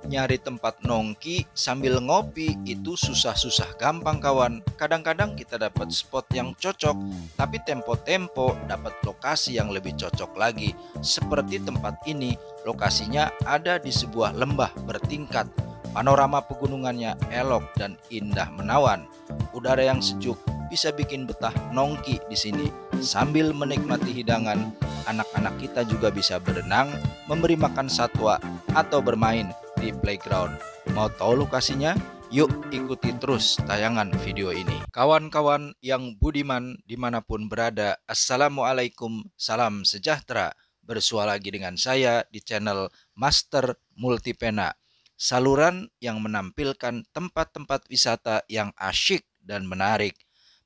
Nyari tempat nongki sambil ngopi itu susah-susah gampang kawan. Kadang-kadang kita dapat spot yang cocok, tapi tempo-tempo dapat lokasi yang lebih cocok lagi. Seperti tempat ini, lokasinya ada di sebuah lembah bertingkat. Panorama pegunungannya elok dan indah menawan. Udara yang sejuk bisa bikin betah nongki di sini. Sambil menikmati hidangan, anak-anak kita juga bisa berenang, memberi makan satwa, atau bermain di playground. Mau tahu lokasinya? Yuk ikuti terus tayangan video ini. Kawan-kawan yang budiman dimanapun berada, Assalamualaikum, salam sejahtera. Bersua lagi dengan saya di channel Master Multipena, saluran yang menampilkan tempat-tempat wisata yang asyik dan menarik.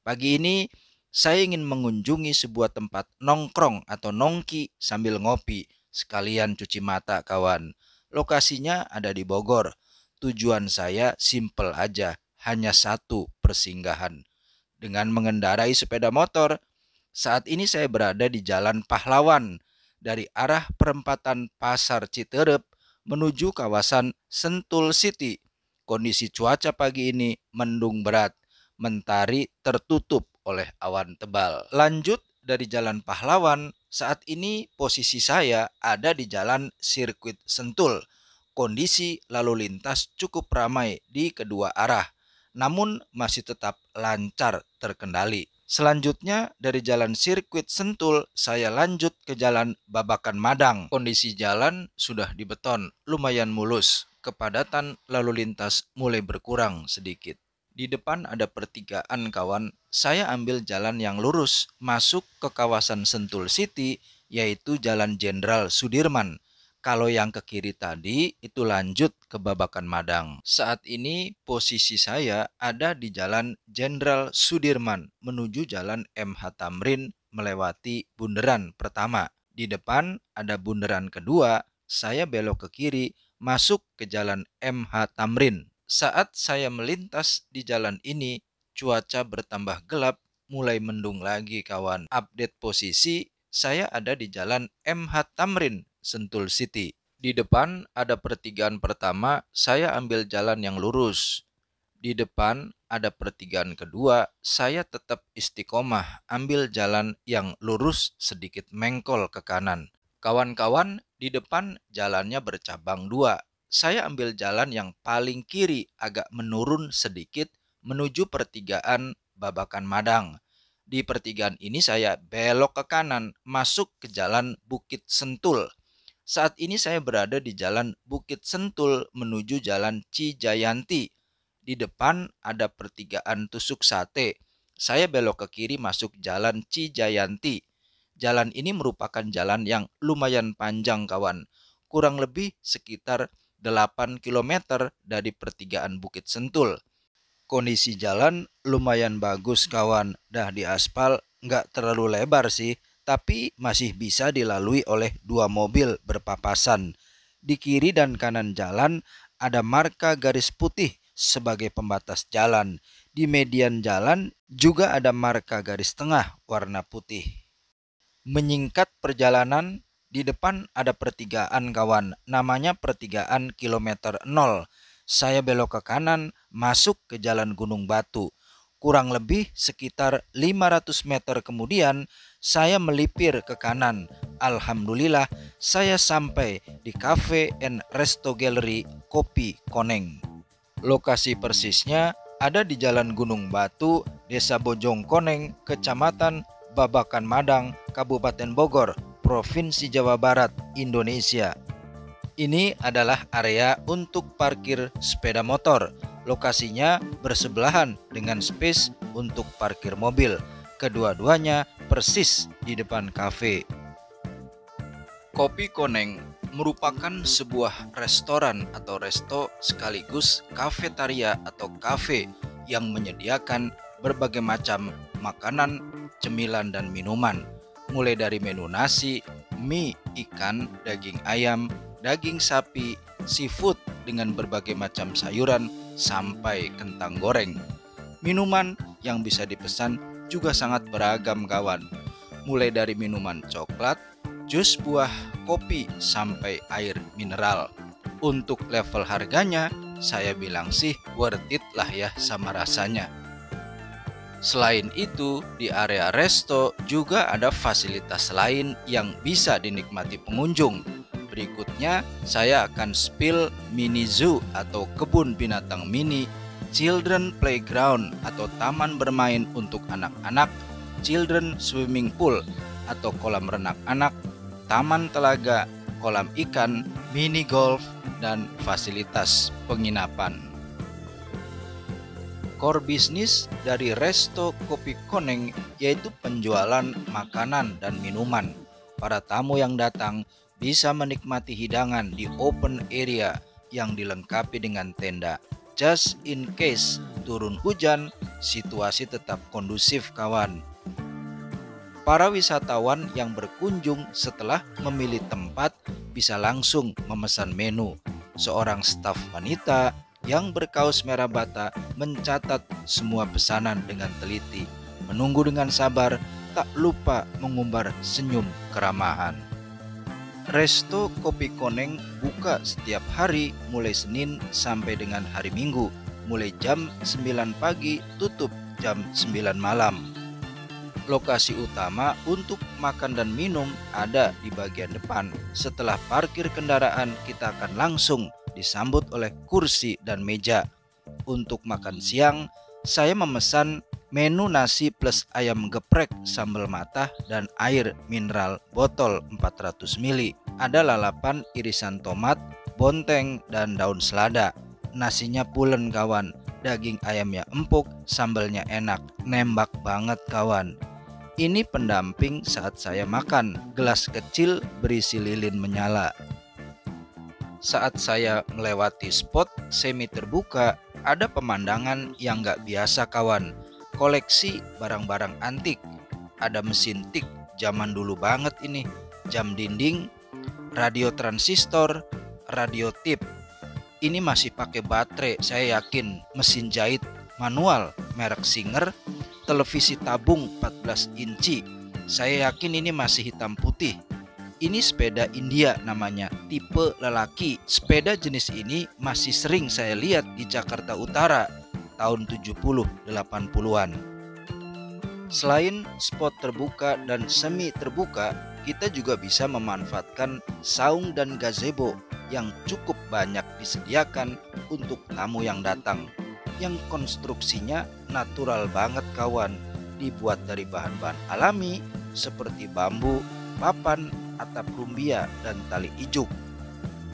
Pagi ini saya ingin mengunjungi sebuah tempat nongkrong atau nongki sambil ngopi, sekalian cuci mata kawan. Lokasinya ada di Bogor. Tujuan saya simpel aja, hanya satu persinggahan. Dengan mengendarai sepeda motor, saat ini saya berada di Jalan Pahlawan dari arah perempatan Pasar Citerep menuju kawasan Sentul City. Kondisi cuaca pagi ini mendung berat, mentari tertutup oleh awan tebal. Lanjut dari Jalan Pahlawan, saat ini posisi saya ada di Jalan Sirkuit Sentul. Kondisi lalu lintas cukup ramai di kedua arah, namun masih tetap lancar terkendali. Selanjutnya dari Jalan Sirkuit Sentul, saya lanjut ke Jalan Babakan Madang. Kondisi jalan sudah dibeton, lumayan mulus. Kepadatan lalu lintas mulai berkurang sedikit. Di depan ada pertigaan kawan, saya ambil jalan yang lurus masuk ke kawasan Sentul City, yaitu Jalan Jenderal Sudirman. Kalau yang ke kiri tadi itu lanjut ke Babakan Madang. Saat ini posisi saya ada di Jalan Jenderal Sudirman menuju Jalan MH Tamrin melewati bundaran pertama. Di depan ada bundaran kedua, saya belok ke kiri masuk ke Jalan MH Tamrin. Saat saya melintas di jalan ini, cuaca bertambah gelap, mulai mendung lagi kawan. Update posisi, saya ada di Jalan MH Tamrin, Sentul City. Di depan ada pertigaan pertama, saya ambil jalan yang lurus. Di depan ada pertigaan kedua, saya tetap istiqomah, ambil jalan yang lurus sedikit mengkol ke kanan. Kawan-kawan, di depan jalannya bercabang dua. Saya ambil jalan yang paling kiri agak menurun sedikit menuju pertigaan Babakan Madang. Di pertigaan ini saya belok ke kanan masuk ke Jalan Bukit Sentul. Saat ini saya berada di Jalan Bukit Sentul menuju Jalan Cijayanti. Di depan ada pertigaan Tusuk Sate. Saya belok ke kiri masuk Jalan Cijayanti. Jalan ini merupakan jalan yang lumayan panjang kawan. Kurang lebih sekitar 8 km dari pertigaan Bukit Sentul. Kondisi jalan lumayan bagus kawan, dah diaspal, nggak terlalu lebar sih, tapi masih bisa dilalui oleh dua mobil berpapasan. Di kiri dan kanan jalan ada marka garis putih sebagai pembatas jalan. Di median jalan juga ada marka garis tengah warna putih. Menyingkat perjalanan, di depan ada pertigaan kawan, namanya pertigaan kilometer 0. Saya belok ke kanan, masuk ke Jalan Gunung Batu. Kurang lebih sekitar 500 meter kemudian, saya melipir ke kanan. Alhamdulillah, saya sampai di Cafe and Resto Gallery Kopi Koneng. Lokasi persisnya ada di Jalan Gunung Batu, Desa Bojong Koneng, Kecamatan Babakan Madang, Kabupaten Bogor, Provinsi Jawa Barat, Indonesia. Ini adalah area untuk parkir sepeda motor. Lokasinya bersebelahan dengan space untuk parkir mobil. Kedua-duanya persis di depan kafe. Kopi Koneng merupakan sebuah restoran atau resto sekaligus kafetaria atau kafe yang menyediakan berbagai macam makanan, cemilan, dan minuman. Mulai dari menu nasi, mie, ikan, daging ayam, daging sapi, seafood dengan berbagai macam sayuran, sampai kentang goreng. Minuman yang bisa dipesan juga sangat beragam kawan. Mulai dari minuman coklat, jus buah, kopi, sampai air mineral. Untuk level harganya, saya bilang sih worth it lah ya sama rasanya. Selain itu, di area resto juga ada fasilitas lain yang bisa dinikmati pengunjung. Berikutnya, saya akan spill mini zoo atau kebun binatang mini, children playground atau taman bermain untuk anak-anak, children swimming pool atau kolam renang anak, taman telaga, kolam ikan, mini golf, dan fasilitas penginapan. Core bisnis dari Resto Kopi Koneng yaitu penjualan makanan dan minuman. Para tamu yang datang bisa menikmati hidangan di open area yang dilengkapi dengan tenda. Just in case turun hujan, situasi tetap kondusif kawan. Para wisatawan yang berkunjung setelah memilih tempat bisa langsung memesan menu. Seorang staf wanita yang berkaus merah bata mencatat semua pesanan dengan teliti, menunggu dengan sabar, tak lupa mengumbar senyum keramahan. Resto Kopi Koneng buka setiap hari mulai Senin sampai dengan hari Minggu, mulai jam 9 pagi tutup jam 9 malam. Lokasi utama untuk makan dan minum ada di bagian depan. Setelah parkir kendaraan, kita akan langsung disambut oleh kursi dan meja. Untuk makan siang, saya memesan menu nasi plus ayam geprek, sambal matah, dan air mineral botol 400 ml. Ada lalapan irisan tomat, bonteng, dan daun selada. Nasinya pulen kawan, daging ayamnya empuk, sambalnya enak, nembak banget kawan. Ini pendamping saat saya makan, gelas kecil berisi lilin menyala. Saat saya melewati spot semi terbuka, ada pemandangan yang gak biasa kawan. Koleksi barang-barang antik. Ada mesin tik zaman dulu banget ini, jam dinding, radio transistor, radio tip. Ini masih pakai baterai, saya yakin. Mesin jahit manual merek Singer, televisi tabung 14 inci. Saya yakin ini masih hitam putih. Ini sepeda India namanya, tipe lelaki. Sepeda jenis ini masih sering saya lihat di Jakarta Utara tahun 70-80-an. Selain spot terbuka dan semi terbuka, kita juga bisa memanfaatkan saung dan gazebo yang cukup banyak disediakan untuk tamu yang datang. Yang konstruksinya natural banget kawan, dibuat dari bahan-bahan alami seperti bambu, papan, atap rumbia, dan tali ijuk.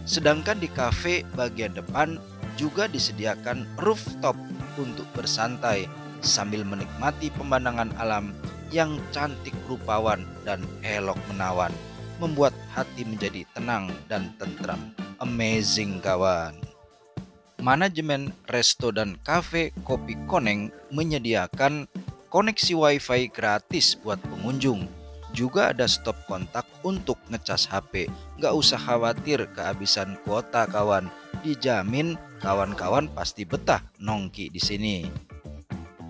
Sedangkan di kafe bagian depan juga disediakan rooftop untuk bersantai sambil menikmati pemandangan alam yang cantik rupawan dan elok menawan, membuat hati menjadi tenang dan tentram. Amazing kawan. Manajemen resto dan kafe Kopi Koneng menyediakan koneksi wifi gratis buat pengunjung. Juga ada stop kontak untuk ngecas HP. Gak usah khawatir kehabisan kuota kawan. Dijamin kawan-kawan pasti betah nongki di sini.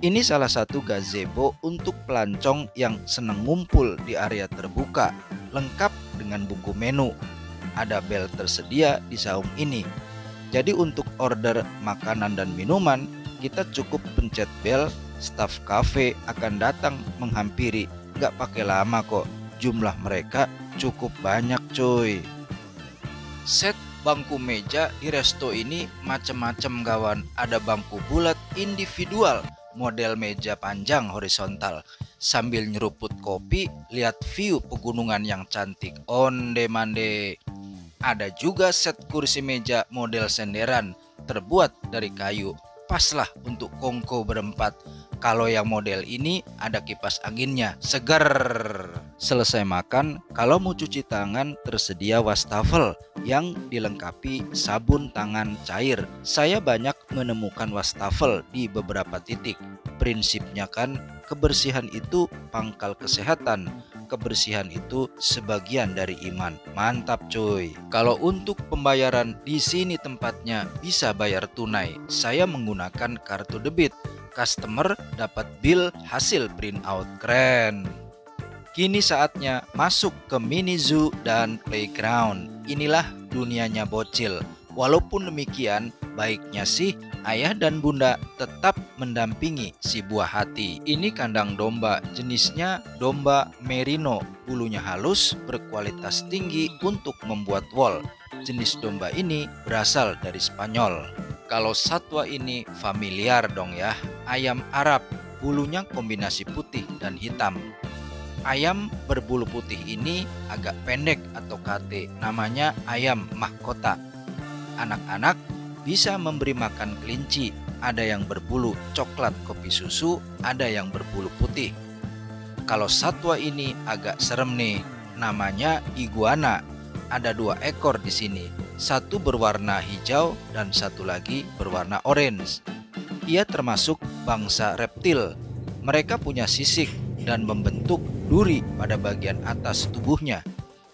Ini salah satu gazebo untuk pelancong yang seneng ngumpul di area terbuka, lengkap dengan buku menu. Ada bel tersedia di saung ini. Jadi untuk order makanan dan minuman, kita cukup pencet bel, staf kafe akan datang menghampiri. Gak pakai lama kok, jumlah mereka cukup banyak coy. Set bangku meja di resto ini macem-macem kawan. Ada bangku bulat individual, model meja panjang horizontal. Sambil nyeruput kopi, lihat view pegunungan yang cantik. Onde mande. Ada juga set kursi meja model senderan, terbuat dari kayu. Paslah untuk kongko berempat. Kalau yang model ini ada kipas anginnya, seger. Selesai makan, kalau mau cuci tangan tersedia wastafel yang dilengkapi sabun tangan cair. Saya banyak menemukan wastafel di beberapa titik. Prinsipnya kan kebersihan itu pangkal kesehatan. Kebersihan itu sebagian dari iman. Mantap cuy. Kalau untuk pembayaran di sini tempatnya bisa bayar tunai. Saya menggunakan kartu debit. Customer dapat bill hasil print out. Keren. Kini saatnya masuk ke mini zoo dan playground. Inilah dunianya bocil. Walaupun demikian, baiknya sih ayah dan bunda tetap mendampingi si buah hati. Ini kandang domba, jenisnya domba merino, bulunya halus, berkualitas tinggi untuk membuat wol. Jenis domba ini berasal dari Spanyol. Kalau satwa ini familiar dong ya, ayam Arab, bulunya kombinasi putih dan hitam. Ayam berbulu putih ini agak pendek atau kate, namanya ayam mahkota. Anak-anak bisa memberi makan kelinci, ada yang berbulu coklat kopi susu, ada yang berbulu putih. Kalau satwa ini agak serem nih, namanya iguana. Ada 2 ekor di sini, satu berwarna hijau dan satu lagi berwarna orange. Ia termasuk bangsa reptil. Mereka punya sisik dan membentuk duri pada bagian atas tubuhnya.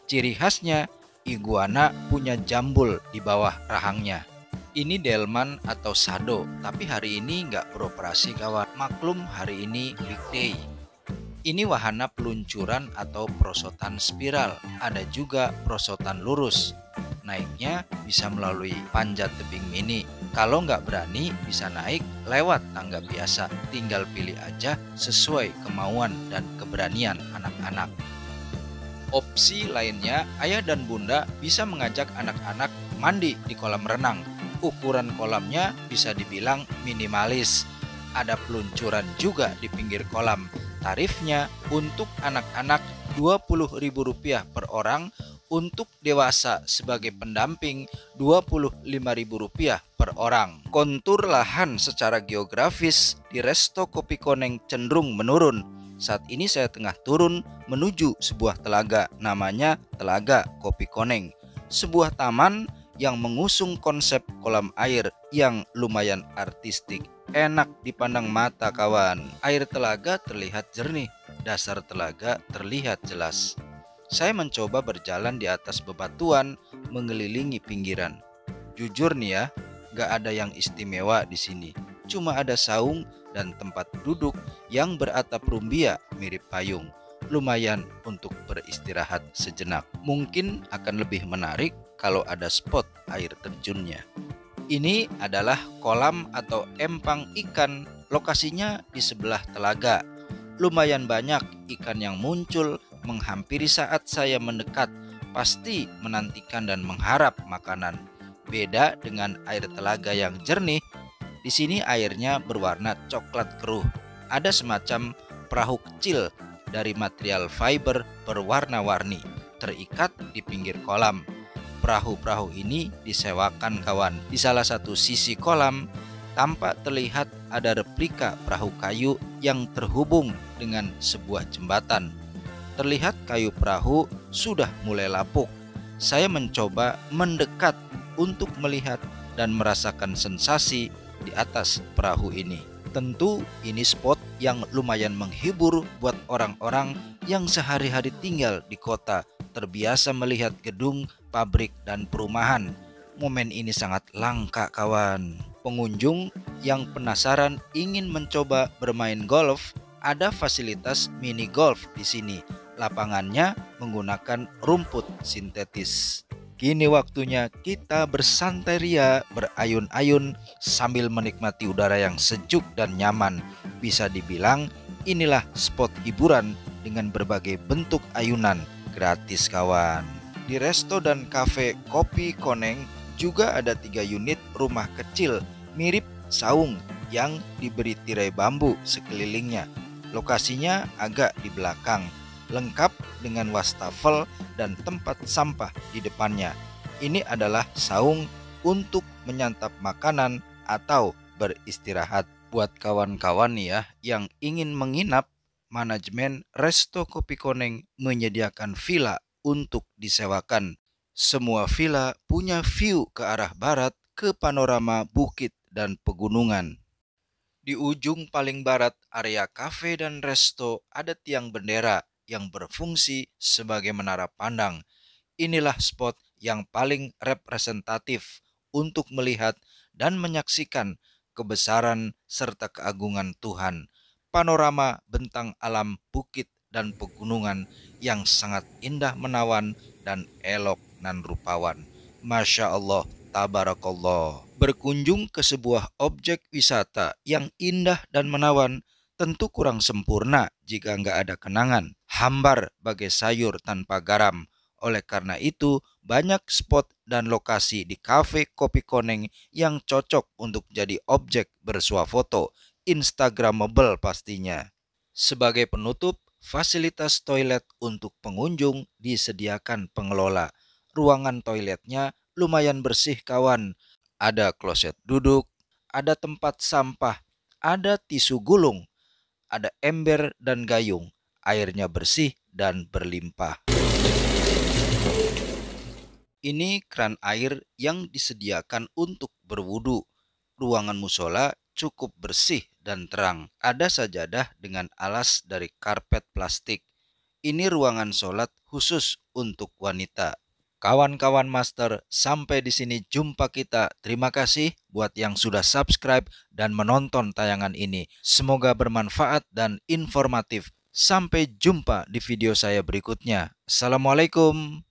Ciri khasnya, iguana punya jambul di bawah rahangnya. Ini delman atau sado, tapi hari ini nggak beroperasi kawan. Maklum hari ini weekday. Ini wahana peluncuran atau perosotan spiral. Ada juga perosotan lurus. Naiknya bisa melalui panjat tebing mini. Kalau nggak berani bisa naik lewat tangga biasa. Tinggal pilih aja sesuai kemauan dan keberanian anak-anak. Opsi lainnya, ayah dan bunda bisa mengajak anak-anak mandi di kolam renang. Ukuran kolamnya bisa dibilang minimalis. Ada peluncuran juga di pinggir kolam. Tarifnya untuk anak-anak Rp20.000 per orang, untuk dewasa sebagai pendamping Rp25.000 per orang. Kontur lahan secara geografis di Resto Kopi Koneng cenderung menurun. Saat ini saya tengah turun menuju sebuah telaga, namanya Telaga Kopi Koneng. Sebuah taman yang mengusung konsep kolam air yang lumayan artistik. Enak dipandang mata kawan. Air telaga terlihat jernih, dasar telaga terlihat jelas. Saya mencoba berjalan di atas bebatuan mengelilingi pinggiran. Jujur nih ya, gak ada yang istimewa di sini. Cuma ada saung dan tempat duduk yang beratap rumbia mirip payung. Lumayan untuk beristirahat sejenak. Mungkin akan lebih menarik kalau ada spot air terjunnya. Ini adalah kolam atau empang ikan. Lokasinya di sebelah telaga. Lumayan banyak ikan yang muncul menghampiri saat saya mendekat. Pasti menantikan dan mengharap makanan. Beda dengan air telaga yang jernih. Di sini airnya berwarna coklat keruh. Ada semacam perahu kecil dari material fiber berwarna-warni terikat di pinggir kolam. Perahu-perahu ini disewakan kawan. Di salah satu sisi kolam tampak terlihat ada replika perahu kayu yang terhubung dengan sebuah jembatan. Terlihat kayu perahu sudah mulai lapuk. Saya mencoba mendekat untuk melihat dan merasakan sensasi di atas perahu ini. Tentu ini spot yang lumayan menghibur buat orang-orang yang sehari-hari tinggal di kota, terbiasa melihat gedung, pabrik, dan perumahan. Momen ini sangat langka kawan. Pengunjung yang penasaran ingin mencoba bermain golf, ada fasilitas mini golf di sini. Lapangannya menggunakan rumput sintetis. Kini waktunya kita bersantai ria, berayun-ayun sambil menikmati udara yang sejuk dan nyaman. Bisa dibilang inilah spot hiburan dengan berbagai bentuk ayunan gratis kawan. Di resto dan kafe Kopi Koneng juga ada 3 unit rumah kecil mirip saung yang diberi tirai bambu sekelilingnya. Lokasinya agak di belakang, lengkap dengan wastafel dan tempat sampah di depannya. Ini adalah saung untuk menyantap makanan atau beristirahat. Buat kawan-kawan ya yang ingin menginap, manajemen Resto Kopi Koneng menyediakan villa untuk disewakan. Semua villa punya view ke arah barat ke panorama bukit dan pegunungan. Di ujung paling barat area kafe dan resto ada tiang bendera yang berfungsi sebagai menara pandang. Inilah spot yang paling representatif untuk melihat dan menyaksikan kebesaran serta keagungan Tuhan. Panorama bentang alam bukit dan pegunungan yang sangat indah menawan dan elok nan rupawan. Masya Allah, Tabarakallah. Berkunjung ke sebuah objek wisata yang indah dan menawan tentu kurang sempurna jika nggak ada kenangan. Hambar bagai sayur tanpa garam. Oleh karena itu, banyak spot dan lokasi di kafe kopi koneng yang cocok untuk jadi objek bersuah foto. Instagramable pastinya. Sebagai penutup, fasilitas toilet untuk pengunjung disediakan pengelola. Ruangan toiletnya lumayan bersih kawan. Ada kloset duduk, ada tempat sampah, ada tisu gulung, ada ember dan gayung. Airnya bersih dan berlimpah. Ini keran air yang disediakan untuk berwudu. Ruangan musola cukup bersih dan terang. Ada sajadah dengan alas dari karpet plastik. Ini ruangan sholat khusus untuk wanita. Kawan-kawan master, sampai di sini jumpa kita. Terima kasih buat yang sudah subscribe dan menonton tayangan ini. Semoga bermanfaat dan informatif. Sampai jumpa di video saya berikutnya. Assalamualaikum.